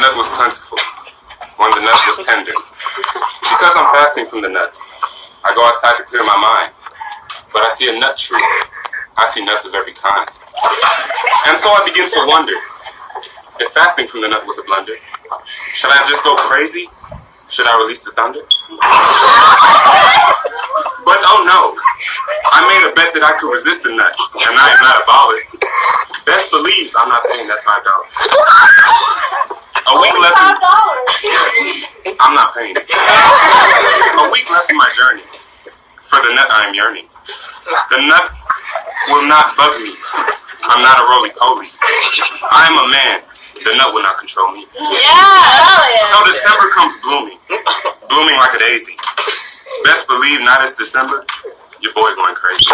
nut was plentiful, when the nut was tender. Because I'm fasting from the nuts, I go outside to clear my mind. But I see a nut tree. I see nuts of every kind. And so I begin to wonder, if fasting from the nut was a blunder, should I just go crazy? Should I release the thunder? But oh no, I made a bet that I could resist the nut, and I am not a baller. Best believe I'm not paying that $5. A week left. I'm not paying it. A week left in my journey. For the nut I am yearning. The nut will not bug me. I'm not a roly-poly. I am a man. The nut will not control me. Yeah. So December comes blooming. Blooming like a daisy. Best believe not as December, your boy going crazy.